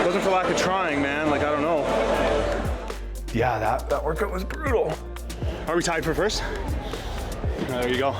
wasn't for lack of trying, man. Like, I don't know. Yeah, that workout was brutal. Are we tied for first? There you go.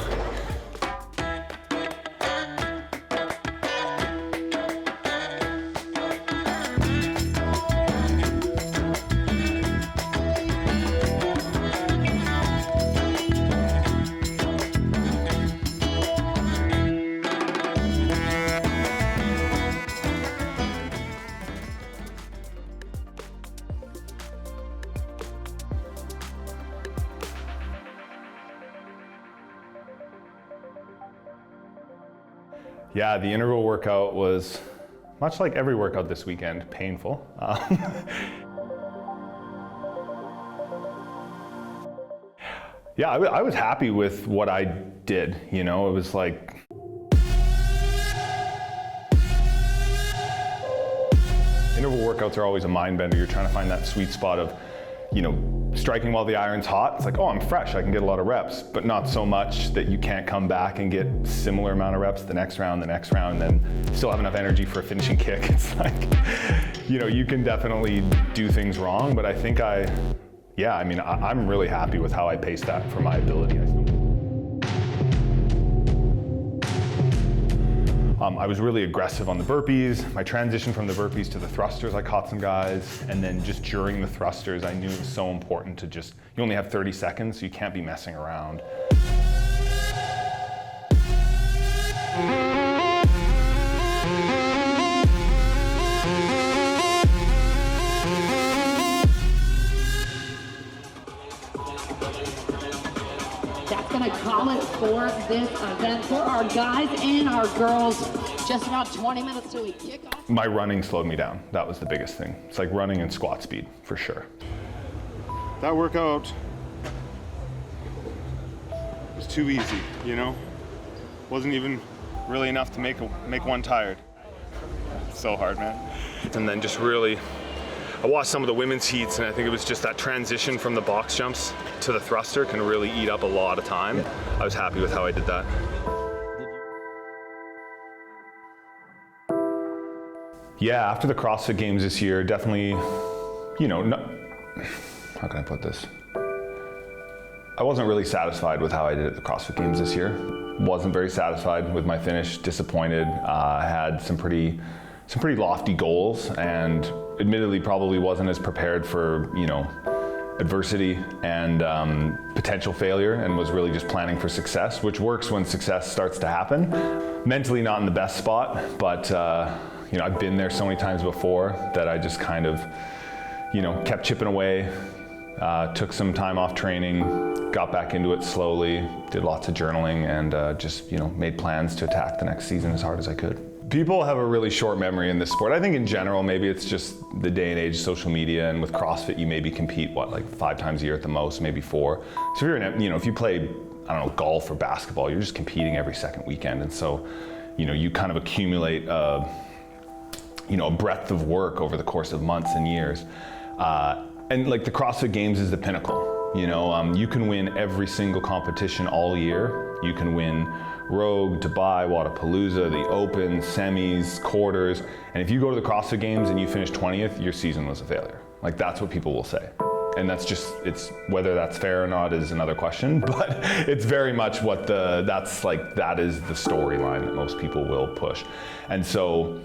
Yeah, the interval workout was, much like every workout this weekend, painful. Yeah, I was happy with what I did, you know, it was like, interval workouts are always a mind bender. You're trying to find that sweet spot of, you know, striking while the iron's hot. It's like, oh, I'm fresh, I can get a lot of reps, but not so much that you can't come back and get similar amount of reps the next round, then still have enough energy for a finishing kick. It's like, you know, you can definitely do things wrong, but I think I'm really happy with how I paced that for my ability. I was really aggressive on the burpees. My transition from the burpees to the thrusters, I caught some guys. And then just during the thrusters, I knew it was so important to just, you only have 30 seconds, so you can't be messing around. That's going to call it for this event for our guys and our girls. Just about 20 minutes till we kick off. My running slowed me down. That was the biggest thing. It's like running and squat speed, for sure. That workout was too easy, you know? Wasn't even really enough to make one tired. So hard, man. And then just really, I watched some of the women's heats, and I think it was just that transition from the box jumps to the thruster can really eat up a lot of time. I was happy with how I did that. Yeah, after the CrossFit Games this year, definitely, you know, how can I put this? I wasn't really satisfied with how I did at the CrossFit Games this year. Wasn't very satisfied with my finish, disappointed. I had some pretty lofty goals, and admittedly probably wasn't as prepared for, you know, adversity and potential failure, and was really just planning for success, which works when success starts to happen. Mentally not in the best spot, but you know, I've been there so many times before that I just kind of, you know, kept chipping away, took some time off training, got back into it slowly, did lots of journaling, and just, you know, made plans to attack the next season as hard as I could. People have a really short memory in this sport. I think in general, maybe it's just the day and age of social media, and with CrossFit, you maybe compete, like 5 times a year at the most, maybe 4. So if you're if you play, I don't know, golf or basketball, you're just competing every second weekend. And so, you know, you kind of accumulate, you know, a breadth of work over the course of months and years. And like the CrossFit Games is the pinnacle. You know, you can win every single competition all year. You can win Rogue, Dubai, Wadapalooza, the Open, semis, quarters. And if you go to the CrossFit Games and you finish 20th, your season was a failure. Like, that's what people will say. And that's just, it's, whether that's fair or not is another question, but it's very much what that is the storyline that most people will push. And so,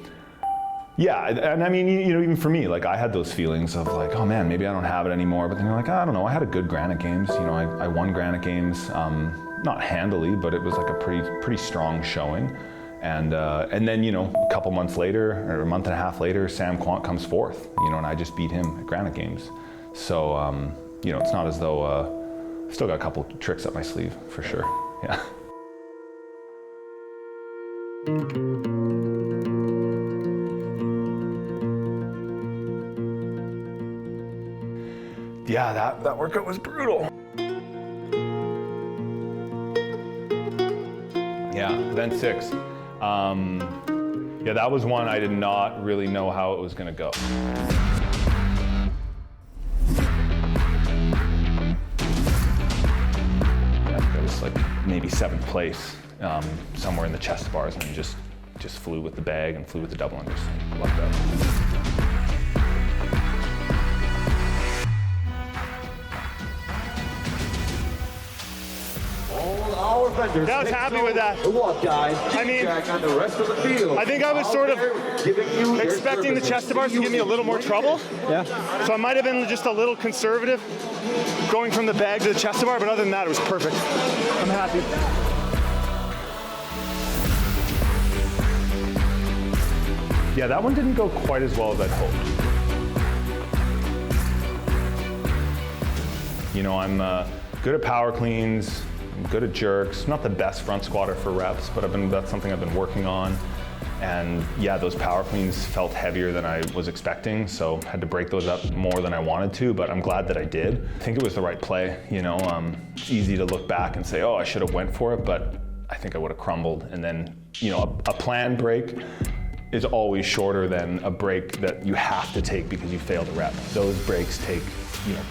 yeah, and I mean, you know, even for me, like, I had those feelings of like, oh man, maybe I don't have it anymore. But then you're like, I don't know, I had a good Granite Games. You know, I won Granite Games, not handily, but it was like a pretty strong showing. And then, you know, a couple months later, or a month and a half later, Sam Quant comes fourth, you know, and I just beat him at Granite Games. So, you know, it's not as though, still got a couple tricks up my sleeve, for sure, yeah. Yeah, that workout was brutal. Yeah, event 6. Yeah, that was one I did not really know how it was gonna go. That was like maybe 7th place, somewhere in the chest bars, and just flew with the bag and flew with the double unders. Lucked out. defenders. I was happy with that. The walk guy. I mean, on the rest of the field. I think I was sort of expecting the chest to bars to give me a little more trouble. Yeah. So I might have been just a little conservative going from the bag to the chest to bar, but other than that, it was perfect. I'm happy. Yeah, that one didn't go quite as well as I'd hoped. You know, I'm good at power cleans, I'm good at jerks. Not the best front squatter for reps, but that's something I've been working on. And yeah, those power cleans felt heavier than I was expecting, so had to break those up more than I wanted to, but I'm glad that I did. I think it was the right play, you know. It's easy to look back and say, oh, I should have went for it, but I think I would have crumbled. And then, you know, a planned break is always shorter than a break that you have to take because you failed a rep. Those breaks take, you know,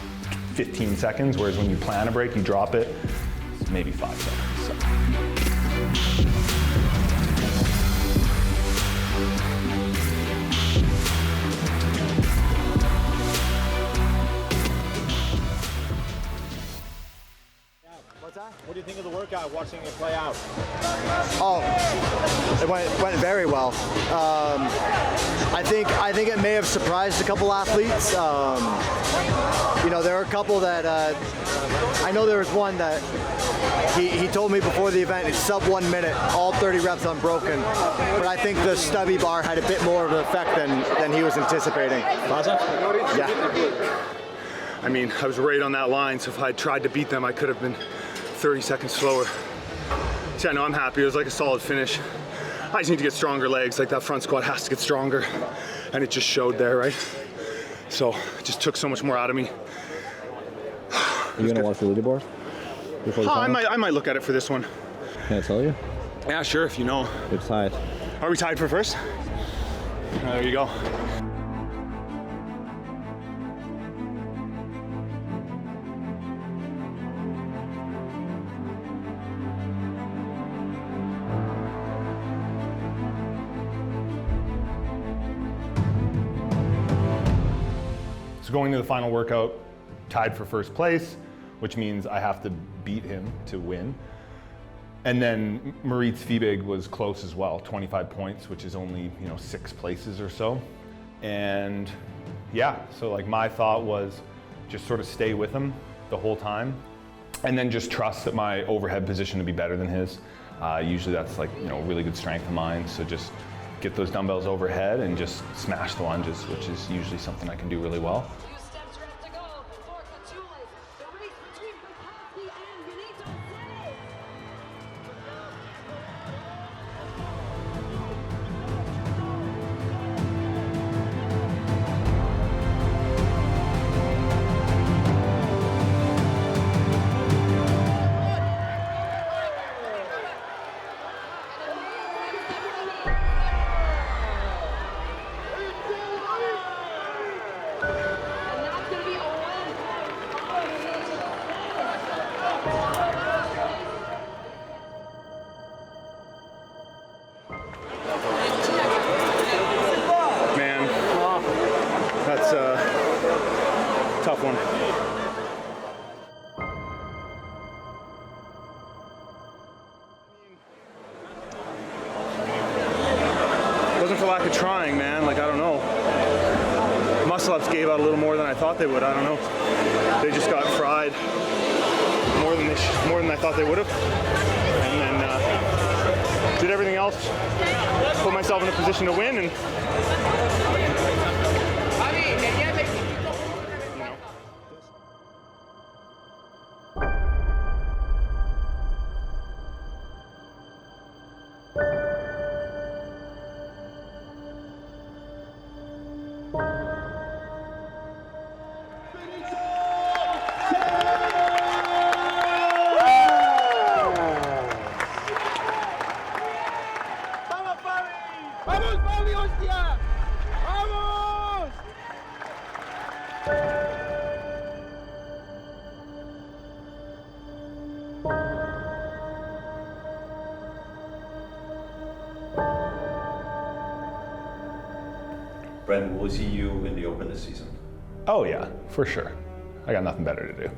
15 seconds, whereas when you plan a break, you drop it, it's maybe 5 seconds. So. What do you think of the workout, watching it play out? Oh, it went very well. I think it may have surprised a couple athletes. You know, there were a couple that I know there was one that he told me before the event it's sub 1 minute, all 30 reps unbroken. But I think the stubby bar had a bit more of an effect than he was anticipating. Yeah. I mean, I was right on that line, so if I had tried to beat them, I could have been 30 seconds slower. So yeah, no, I'm happy. It was like a solid finish. I just need to get stronger legs. Like that front squat has to get stronger, and it just showed there, right? So it just took so much more out of me. Are you gonna watch the leaderboard? I might look at it for this one. Can I tell you? Yeah, sure, if you know. It's tied. Are we tied for first? There you go. So going to the final workout, tied for first place, which means I have to beat him to win. And then Marit's Fiebig was close as well, 25 points, which is only, you know, 6 places or so. And yeah, so like my thought was just sort of stay with him the whole time and then just trust that my overhead position to be better than his. Usually that's like, you know, really good strength of mine. So just get those dumbbells overhead and just smash the lunges, which is usually something I can do really well. Few steps left to go for Katulis. The race between Fikowski and Ronnow. Man, that's a tough one. Wasn't for lack of trying, man. Like, I don't know. Muscle-ups gave out a little more than I thought they would. I don't know. They just got fried more than I thought they would have. And then did everything else, put myself in a position to win, and ¡Vamos, Fabi, hostia! ¡Vamos! Brendan, will we see you in the Open this season? Oh yeah, for sure. I got nothing better to do.